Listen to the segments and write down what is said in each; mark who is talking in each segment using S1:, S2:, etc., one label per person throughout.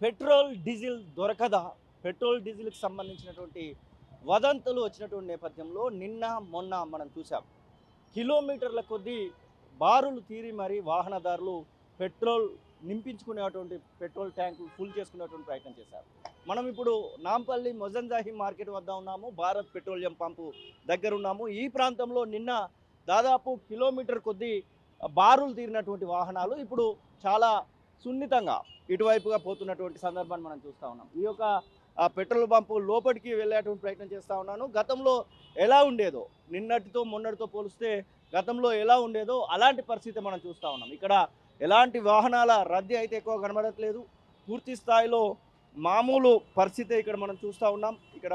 S1: Petrol diesel దొరకదా? Petrol డీజిల్కి సంబంధించినటువంటి వదంతులు వచ్చినటువంటి నేపథ్యంలో నిన్న మొన్న మనం చూసాం. కిలోమీటర్ల కొద్దీ బారులు తీరి మరి వాహనదారులు పెట్రోల్ నింపించుకునేటువంటి పెట్రోల్ ట్యాంకులు ఫుల్ చేసుకునేటువంటి ప్రయత్నం చేశారు. మనం ఇప్పుడు నాంపల్లి మొజంజాహి మార్కెట్ వద్ద ఉన్నాము. భారత్ పెట్రోలియం పంపు దగ్గర ఉన్నాము. ఈ ప్రాంతంలో నిన్న దాదాపు కిలోమీటర్ కొద్దీ బారులు తీరినటువంటి వాహనాలు ఇప్పుడు చాలా సున్నితంగా ఇటువైపుగా పోతున్నటువంటి సందర్భాన్ని మనం చూస్తూ ఉన్నాం. ఈ యొక్క పెట్రోల్ పంపు లోపలికి వెళ్ళేటువంటి ప్రయత్నం చేస్తూ ఉన్నాను. గతంలో ఎలా ఉండేదో, నిన్నటితో మొన్నటితో పోలిస్తే గతంలో ఎలా ఉండేదో అలాంటి పరిస్థితి మనం చూస్తూ ఉన్నాం. ఇక్కడ ఎలాంటి వాహనాల రద్దీ అయితే ఎక్కువ కనబడట్లేదు. పూర్తి స్థాయిలో మామూలు పరిస్థితి ఇక్కడ మనం చూస్తూ ఉన్నాం. ఇక్కడ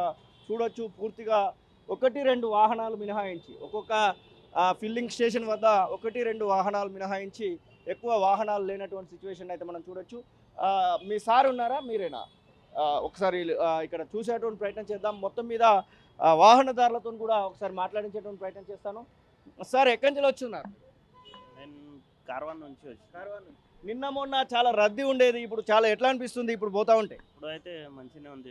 S1: చూడొచ్చు, పూర్తిగా 1-2 వాహనాలు మినహాయించి, ఒక్కొక్క ఫిల్లింగ్ స్టేషన్ వద్ద 1-2 వాహనాలు మినహాయించి ఎక్కువ వాహనాలు లేనటువంటి సిచ్యువేషన్ అయితే మనం చూడొచ్చు. మీ సార్ ఉన్నారా, మీరేనా? ఒకసారి ఇక్కడ చూసేటువంటి ప్రయత్నం చేద్దాం. మొత్తం మీద వాహనదారులతో కూడా ఒకసారి మాట్లాడించేటువంటి ప్రయత్నం చేస్తాను. సార్, ఎక్కడి నుంచి వచ్చున్నారు?
S2: నేను కార్వాన్ నుంచి వచ్చి.
S1: కార్వాన్ నుంచి. నిన్న మొన్న చాలా రద్దీ ఉండేది, ఇప్పుడు చాలా ఎట్లా అనిపిస్తుంది ఇప్పుడు పోతా ఉంటే?
S2: ఇప్పుడు అయితే మంచిగానే ఉంది.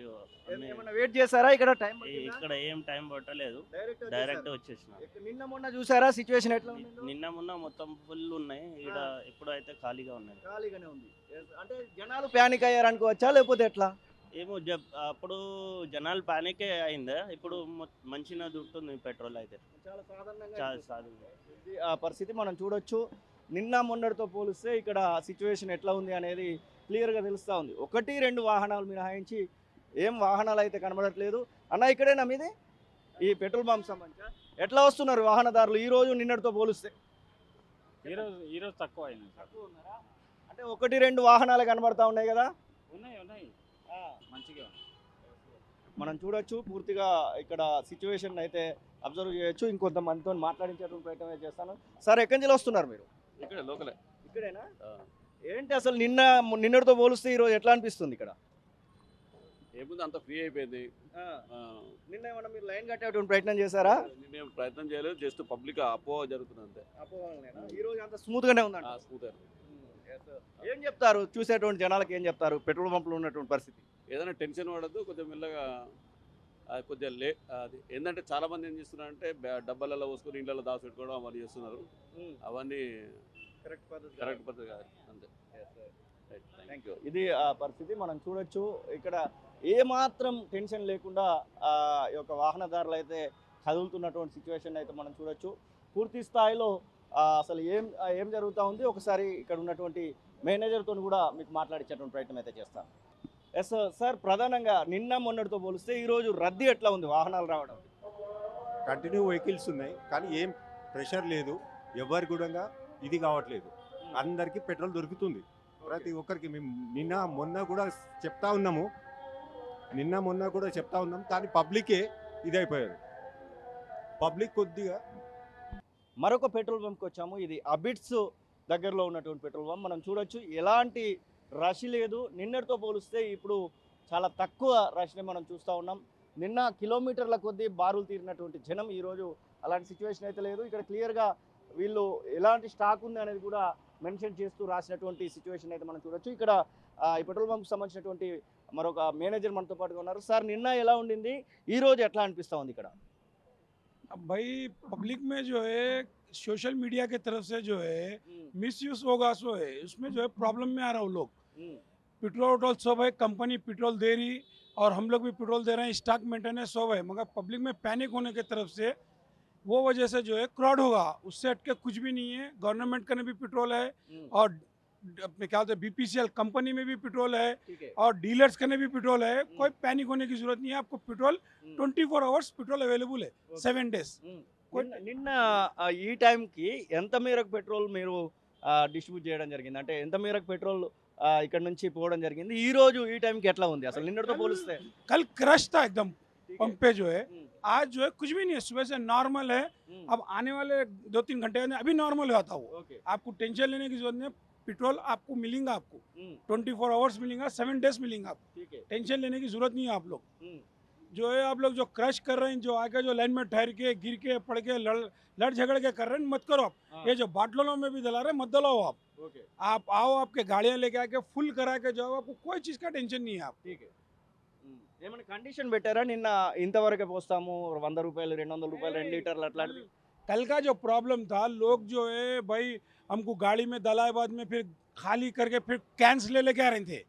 S1: ఏమైనా వెయిట్ చేశారా? ఇక్కడ టైం
S2: ఇక్కడ ఏం టైం పట్టలేదు, డైరెక్ట్ వచ్చేసిన.
S1: నిన్న మొన్న చూసారా సిచ్యువేషన్ ఎట్లా ఉంది?
S2: నిన్న మొన్న మొత్తం ఫుల్ ఉన్నాయి. ఇక్కడ ఇప్పుడు అయితే ఖాళీగా ఉన్నాయి.
S1: ఖాళీగానే ఉంది. అంటే జనాలు ప్యానిక్ అయ్యారు అనుకోవచ్చా, లేకపోతే ఎట్లా?
S2: ఏమో అప్పుడు జనాలు పానికే అయిందా, ఇప్పుడు మంచిగా దొరుకుతుంది పెట్రోల్ అయితే.
S1: చాలా సాధారణంగా
S2: చాలా సాధారణంగా
S1: ఆ పరిస్థితి మనం చూడొచ్చు. నిన్న మొన్నటితో పోలిస్తే ఇక్కడ సిచ్యువేషన్ ఎట్లా ఉంది అనేది క్లియర్గా తెలుస్తూ ఉంది. 1-2 వాహనాలు మినహాయించి ఏం వాహనాలు అయితే కనబడట్లేదు. అన్న, ఇక్కడేనా మీది? ఈ పెట్రోల్ బంక్ సంబంధించి ఎట్లా వస్తున్నారు వాహనదారులు ఈ రోజు నిన్నటితో పోలిస్తే?
S3: ఈరోజు తక్కువ అయింది సార్.
S1: అంటే 1-2 వాహనాలు కనబడతా ఉన్నాయి కదా?
S3: ఉన్నాయి మంచిగా.
S1: మనం చూడొచ్చు, పూర్తిగా ఇక్కడ సిచ్యువేషన్ అయితే అబ్జర్వ్ చేయొచ్చు. ఇంకొంతమందితో మాట్లాడించేటువంటి ప్రయత్నం చేస్తాను. సార్, ఎక్కడి నుంచి వస్తున్నారు మీరు?
S3: ఇక్కడ లోకలే.
S1: ఇక్కడేనా? ఏంటి అసలు నిన్నటితో పోలిస్తే ఈరోజు ఎట్లా అనిపిస్తుంది ఇక్కడ?
S3: ఏముంది, అంత ఫ్రీ అయిపోయింది.
S1: నిన్న ఏమన్నా మీరు లైన్ కట్టేటువంటి ప్రయత్నం చేశారా?
S3: నేను ప్రయత్నం చేయలేదు, జస్ట్ పబ్లిక్ అపోహ జరుగుతుంది అంతే.
S1: ఈ రోజు అంత స్మూత్ గానే ఉందండి.
S3: స్మూత్.
S1: ఏం చెప్తారు చూసేటువంటి జనాలకు, ఏం చెప్తారు పెట్రోల్ పంపులో ఉన్నటువంటి పరిస్థితి?
S3: ఏదైనా టెన్షన్ పడద్దు, కొంచెం మెల్లగా కొద్దిగా అది ఏంటంటే చాలా మంది ఏం చేస్తున్నారంటే డబ్బాలలో పోసుకొని ఇళ్ళలో దాచిపెట్టుకోవడం అవన్నీ చేస్తున్నారు. అవన్నీ
S1: కరెక్ట్
S3: పద్ధతి కాదు అంతే.
S1: Thank you. ఇది ఆ పరిస్థితి మనం చూడొచ్చు. ఇక్కడ ఏమాత్రం టెన్షన్ లేకుండా ఈ యొక్క వాహనదారులు అయితే కదులుతున్నటువంటి సిచ్యువేషన్ అయితే మనం చూడొచ్చు. పూర్తి స్థాయిలో అసలు ఏం జరుగుతూ ఉంది, ఒకసారి ఇక్కడ ఉన్నటువంటి మేనేజర్తో కూడా మీకు మాట్లాడించేటువంటి ప్రయత్నం అయితే చేస్తాను. ఎస్ సార్, ప్రధానంగా నిన్న మొన్నటితో పోలిస్తే ఈరోజు రద్దీ ఎట్లా ఉంది వాహనాలు రావడం?
S4: కంటిన్యూ వెహికల్స్ ఉన్నాయి, కానీ ఏం ప్రెషర్ లేదు, ఎవరి కూడా ఇది కావట్లేదు. అందరికీ పెట్రోల్ దొరుకుతుంది, ప్రతి ఒక్కరికి. మేము నిన్న మొన్న కూడా చెప్తా ఉన్నాము, కానీ పబ్లికే ఇదైపోయారు. పబ్లిక్ కొద్దిగా.
S1: మరొక పెట్రోల్ బంప్కి వచ్చాము. ఇది అబిడ్స్ దగ్గరలో ఉన్నటువంటి పెట్రోల్ బంప్. మనం చూడొచ్చు, ఎలాంటి రష్ లేదు. నిన్నటితో పోలిస్తే ఇప్పుడు చాలా తక్కువ రష్ని మనం చూస్తూ ఉన్నాం. నిన్న కిలోమీటర్ల కొద్దీ బారులు తీరినటువంటి జనం ఈరోజు అలాంటి సిచ్యువేషన్ అయితే లేదు. ఇక్కడ క్లియర్గా వీళ్ళు ఎలాంటి స్టాక్ ఉంది అనేది కూడా మెన్షన్ చేస్తూ రాసినటువంటి సిచ్యువేషన్ అయితే మనం చూడొచ్చు. ఇక్కడ ఈ పెట్రోల్ బంప్కి సంబంధించినటువంటి మరొక మేనేజర్ మనతో పాటుగా ఉన్నారు. సార్, నిన్న ఎలా ఉండింది, ఈరోజు ఎట్లా అనిపిస్తూ ఉంది ఇక్కడ?
S5: अब भाई पब्लिक में जो है सोशल मीडिया की तरफ से जो है मिसयूज होगा, सो है उसमें जो है प्रॉब्लम में आ रहा हूँ लोग। पेट्रोल सब है, कंपनी पेट्रोल दे रही और हम लोग भी पेट्रोल दे रहे हैं, स्टॉक मेंटेनेंस सब है, मगर पब्लिक में पैनिक होने की तरफ से वो वजह से जो है क्राउड होगा, उससे हटके कुछ भी नहीं है। गवर्नमेंट का भी पेट्रोल है और अपने क्या होता है बीपीसीएल कंपनी में भी पेट्रोल है और डीलर्स का भी पेट्रोल है। कोई पैनिक होने की जरूरत नहीं है, आपको पेट्रोल 24 आवर्स पेट्रोल अवेलेबल है, 7 days।
S1: నిన్న ఈ టైంకి ఎంత మేరకు పెట్రోల్ మీరు డిస్ట్రిబ్యూట్ చేయడం జరిగింది? అంటే ఎంత మేరకు పెట్రోల్ ఇక్కడ నుంచి పోవడం జరిగింది? ఈ రోజు ఈ టైంకి ఎట్లా ఉంది అసలు నిన్నటితో పోలిస్తే?
S5: कल क्रश था एकदम पंप पे जो है, आज जो है कुछ भी नहीं है, सुबह से नॉर्मल है। अब आने वाले 2-3 घंटे में अभी नॉर्मल होता वो, आपको टेंशन लेने की जरूरत नहीं है। पेट्रोल आपको मिलेगा, आपको 24 आवर्स मिलेगा, 7 days मिलेगा आपको, टेंशन लेने की जरूरत नहीं है आप लोग। जो है आप लोग जो क्रश कर रहे हैं, जो आके जो लाइन में ठहर के गिर के पड़ के लड़ झगड़ के कर रहे हैं, मत करो आप। ये जो बाटलों में भी दिला रहे हैं, मत दिलाओ आप।
S1: ఓకే
S5: आप आओ, आपके गाड़ियां लेके आके फुल करा के जाओ, आपको कोई चीज़ का टेंशन नहीं है आप।
S1: ఏమైనా కండిషన్ పెట్టారా నిన్న ఇంతవరకే పోస్తాము 100 రూపాయలు 200 రూపాయలు 2 లీటర్లు అట్లాంటివి
S5: कल का जो प्रॉब्लम था, लोग जो है भाई हमको गाड़ी में दलाईबाद में फिर खाली करके फिर कैंस ले लेके आ रहे थे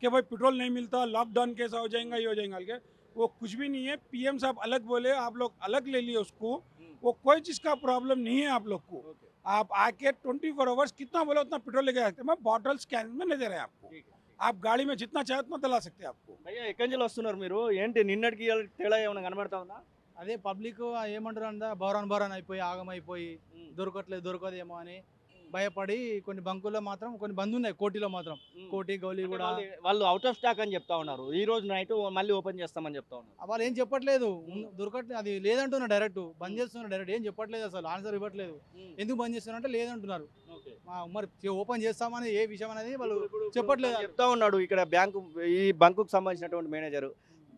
S5: कि भाई पेट्रोल नहीं मिलता, लॉकडाउन कैसा हो जाएगा, ये हो जाएगा के। वो कुछ भी नहीं है। पीएम साहब अलग बोले, आप लोग अलग ले लिए उसको। वो कोई चीज़ का प्रॉब्लम नहीं है आप लोग को। आप आके 24 आवर्स कितना बोले उतना पेट्रोल लेके आ सकते हैं। मैं बॉटल्स कैन में नहीं दे रहे हैं आपको। आप गाड़ी में जितना चाहे उतना दिला सकते हैं आपको।
S1: భయ్యా ఎక్కడి నుంచి వస్తున్నారు మీరు ఏంటి నిన్నటికి ఇవాళకి తేడా ఏమైనా కనబడతా ఉందా
S6: అదే పబ్లిక్ ఏమంటారు అంతా బౌరాన్ అయిపోయి ఆగమైపోయి దొరకదేమో అని భయపడి కొన్ని బంకుల్లో మాత్రం కొన్ని బంద్ ఉన్నాయి. కోటిలో మాత్రం కోటి గౌలి
S1: అంటే
S6: కూడా
S1: వాళ్ళు అవుట్ ఆఫ్ స్టాక్ అని చెప్తా ఉన్నారు. ఈ రోజు నైట్ మళ్ళీ ఓపెన్ చేస్తామని చెప్తా ఉన్నారు.
S6: వాళ్ళు ఏం చెప్పట్లేదు, దొరకట్లేదు, అది లేదంటున్నారు, డైరెక్ట్ బంద్ చేస్తున్నారు. డైరెక్ట్ ఏం చెప్పట్లేదు, అసలు ఆన్సర్ ఇవ్వట్లేదు. ఎందుకు బంద్ చేస్తున్నారు అంటే లేదంటున్నారు. మరి ఓపెన్ చేస్తామని ఏ విషయం అనేది వాళ్ళు చెప్పట్లేదు.
S1: చెప్తా ఉన్నాడు ఇక్కడ బ్యాంకు ఈ బంకుకు సంబంధించినటువంటి మేనేజర్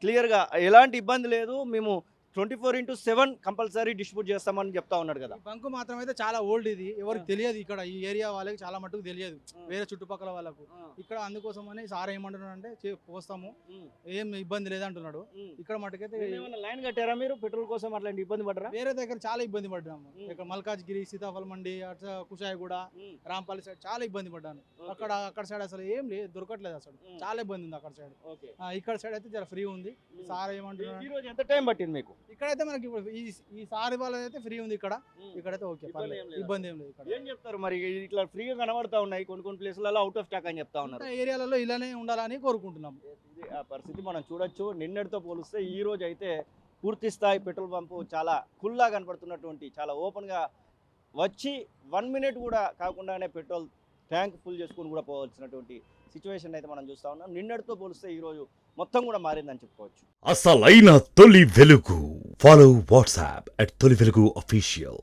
S1: క్లియర్గా ఎలాంటి ఇబ్బంది లేదు, మేము 24/7 కంపల్సరీ డిస్ట్రిబ్యూట్ చేస్తామని చెప్తా ఉన్నాడు కదా.
S6: ఈ బంకు మాత్రం అయితే చాలా ఓల్డ్, ఇది ఎవరికి తెలియదు. ఇక్కడ ఈ ఏరియా వాళ్ళకి చాలా మట్టుకు తెలియదు, వేరే చుట్టుపక్కల వాళ్ళకు. ఇక్కడ అందుకోసమని సార్ ఏమంటున్నాడు అంటే పోస్తాము, ఏం ఇబ్బంది లేదంటున్నాడు. ఇక్కడ మట్టుకైతే
S1: లైన్ కట్టారా మీరు పెట్రోల్ కోసం అట్లాంటి ఇబ్బంది పడరా?
S6: వేరే దగ్గర చాలా ఇబ్బంది పడ్డాము. ఇక్కడ మల్కాజ్గిరి, సీతాఫల్ మండి, అట్లా కుషాయిగూడ, రాంపల్లి సైడ్ చాలా ఇబ్బంది పడ్డాను. అక్కడ సైడ్ అసలు ఏం లేదు, దొరకట్లేదు అసలు. చాలా ఇబ్బంది ఉంది అక్కడ సైడ్. ఇక్కడ సైడ్ అయితే చాలా ఫ్రీ ఉంది. సార్ ఏమంటున్నాడు,
S1: ఈ రోజు ఎంత టైం పట్టింది మీకు?
S6: ఇక్కడైతే మనకి ఇప్పుడు ఈ సార్ వాళ్ళ అయితే ఫ్రీ ఉంది. ఇక్కడైతే ఓకే, ఇబ్బంది ఏం లేదు. ఇక్కడ
S1: ఏం చెప్తారు మరి ఇట్లా ఫ్రీగా కనబడతా ఉన్నాయి, కొన్ని ప్లేసులలో అవుట్ ఆఫ్ స్టాక్ అని చెప్తా ఉన్నారు.
S6: ఏరియాలలో ఇలానే ఉండాలని కోరుకుంటున్నాం.
S1: ఇది ఆ పరిస్థితి మనం చూడొచ్చు. నిన్నటితో పోలిస్తే ఈ రోజు అయితే పూర్తి స్థాయి పెట్రోల్ పంపు చాలా కుల్లా కనపడుతున్నటువంటి, చాలా ఓపెన్గా వచ్చి 1 మినిట్ కూడా కాకుండానే పెట్రోల్ ట్యాంక్ ఫుల్ చేసుకుని కూడా పోవాల్సినటువంటి సిచ్యువేషన్ అయితే మనం చూస్తా ఉన్నాం. నిన్నటితో పోలిస్తే ఈరోజు మొత్తం కూడా మారిందని చెప్పుకోవచ్చు.
S7: అసలైన తొలి వెలుగు. ఫాలో వాట్సాప్ @తొలి వెలుగు అఫీషియల్.